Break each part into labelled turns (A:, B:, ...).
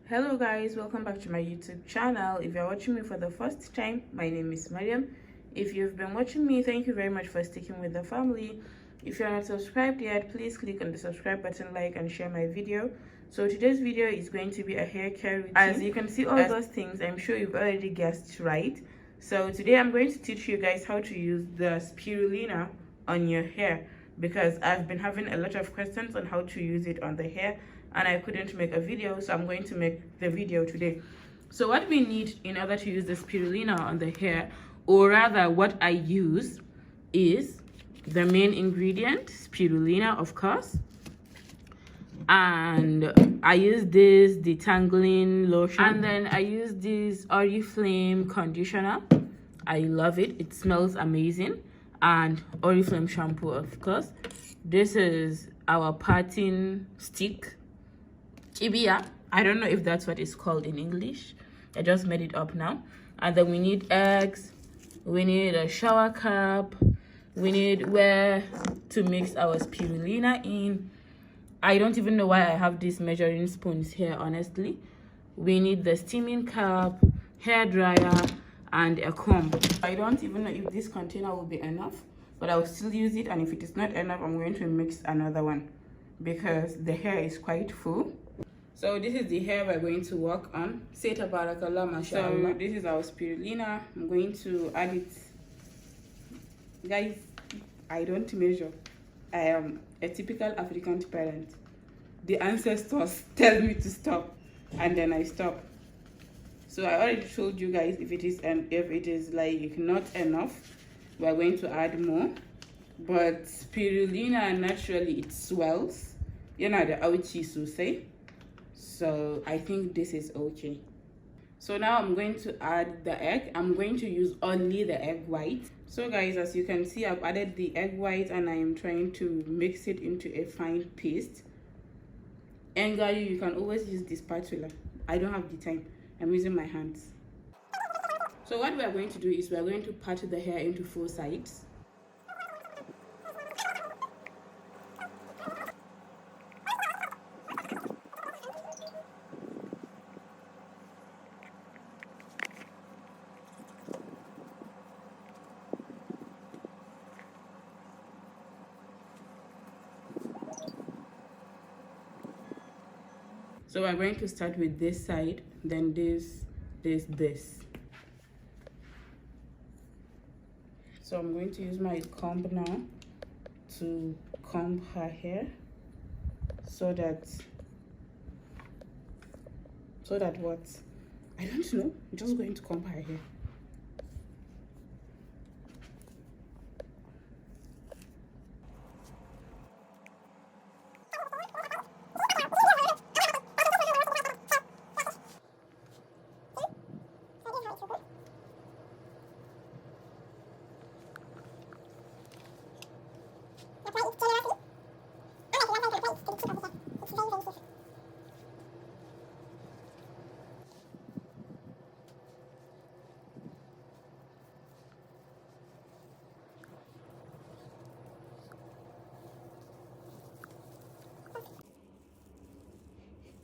A: Hello guys, welcome back to my YouTube channel. If you're watching me for the first time, my name is Mariam. If you've been watching me, thank you very much for sticking with the family. If you're not subscribed yet, please click on the subscribe button, like and share my video. So today's video is going to be a hair care routine. As you can see all those things, I'm sure you've already guessed right. So today I'm going to teach you guys how to use the spirulina on your hair, because I've been having a lot of questions on how to use it on the hair and I couldn't make a video, so I'm going to make the video today. So what we need in order to use the spirulina on the hair, or rather what I use, is the main ingredient, spirulina of course, and I use this detangling lotion, and then I use this Oriflame conditioner. I love it, it smells amazing, and Oriflame shampoo of course. This is our parting stick, Kibia. I don't know if that's what it's called in English. I just made it up now. And then we need eggs, we need a shower cap, we need where to mix our spirulina in. I don't even know why I have these measuring spoons here, honestly. We need the steaming cap, hair dryer, and a comb. I don't even know if this container will be enough, but I will still use it, and if it is not enough, I'm going to mix another one because the hair is quite full. So this is the hair we're going to work on. Say tabarakallah, mashallah. So this is our spirulina. I'm going to add it. Guys, I don't measure. I am a typical African parent. The ancestors tell me to stop, and then I stop. So I already told you guys, if it is like not enough, we're going to add more. But spirulina, naturally it swells. You know, the ouchie so say. So I think this is okay. So now I'm going to add the egg. I'm going to use only the egg white. So guys, as you can see, I've added the egg white and I am trying to mix it into a fine paste. And guys, you can always use this spatula. I don't have the time, I'm using my hands. So what we are going to do is we are going to part the hair into 4 sides. So we're going to start with this side, then this. So I'm going to use my comb now to comb her hair so that what? I don't know. I'm just going to comb her hair.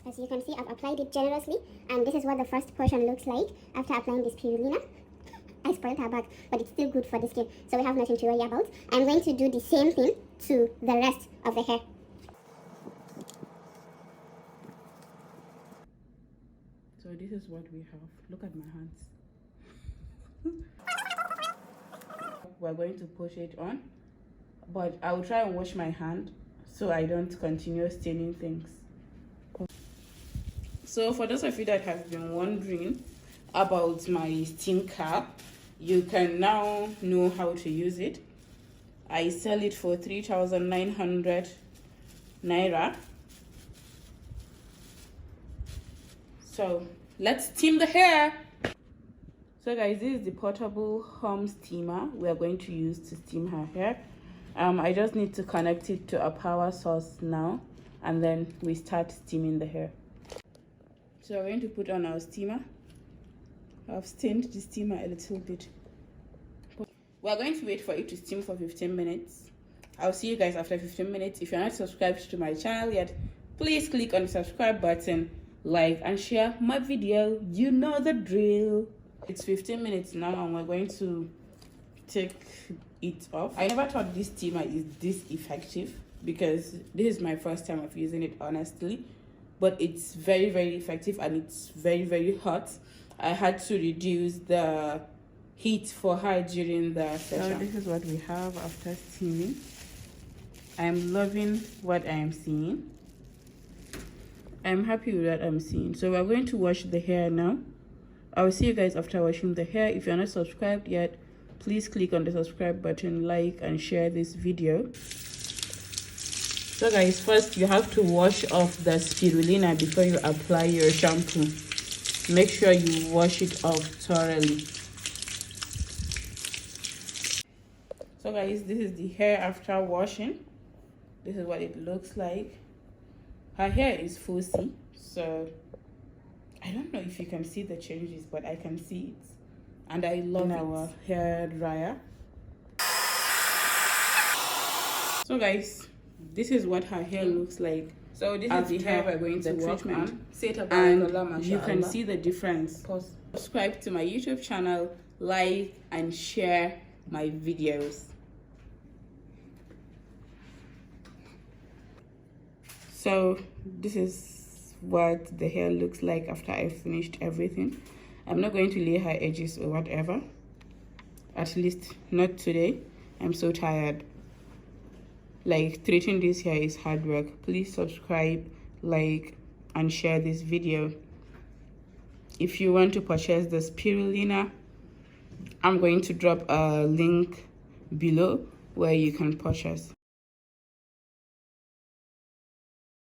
B: As you can see, I've applied it generously, and this is what the first portion looks like after applying this spirulina. I spoiled her back, but it's still good for the skin, so we have nothing to worry about. I'm going to do the same thing to the rest of the hair.
A: So this is what we have. Look at my hands. We're going to push it on, but I will try and wash my hand so I don't continue staining things. So for those of you that have been wondering about my steam cap, you can now know how to use it. I sell it for 3,900 naira. So let's steam the hair. So guys, this is the portable home steamer we are going to use to steam her hair. I just need to connect it to a power source now, and then we start steaming the hair. So we're going to put on our steamer. I've stained the steamer a little bit. We're going to wait for it to steam for 15 minutes. I'll see you guys after 15 minutes. If you're not subscribed to my channel yet, please click on the subscribe button like and share my video. You know the drill. It's 15 minutes now and we're going to take it off. I never thought this steamer is this effective because this is my first time of using it, honestly, but it's very, very effective and it's very, very hot. I had to reduce the heat for her during the session. So this is what we have after steaming. I'm loving what I am seeing. I'm happy with what I'm seeing. So we're going to wash the hair now. I will see you guys after washing the hair. If you're not subscribed yet, please click on the subscribe button, like and share this video. So guys, first you have to wash off the spirulina before you apply your shampoo. Make sure you wash it off thoroughly. So guys, this is the hair after washing. This is what it looks like. Her hair is fussy, so I don't know if you can see the changes, but I can see it. And I love our hair dryer. So guys, this is what her hair looks like. So this is the hair we're going to work on. And you can see the difference. Subscribe to my YouTube channel, like and share my videos. So this is what the hair looks like after I finished everything. I'm not going to lay her edges or whatever, at least not today. I'm so tired. Like, treating this hair is hard work. Please subscribe, like and share this video. If you want to purchase the spirulina, I'm going to drop a link below where you can purchase.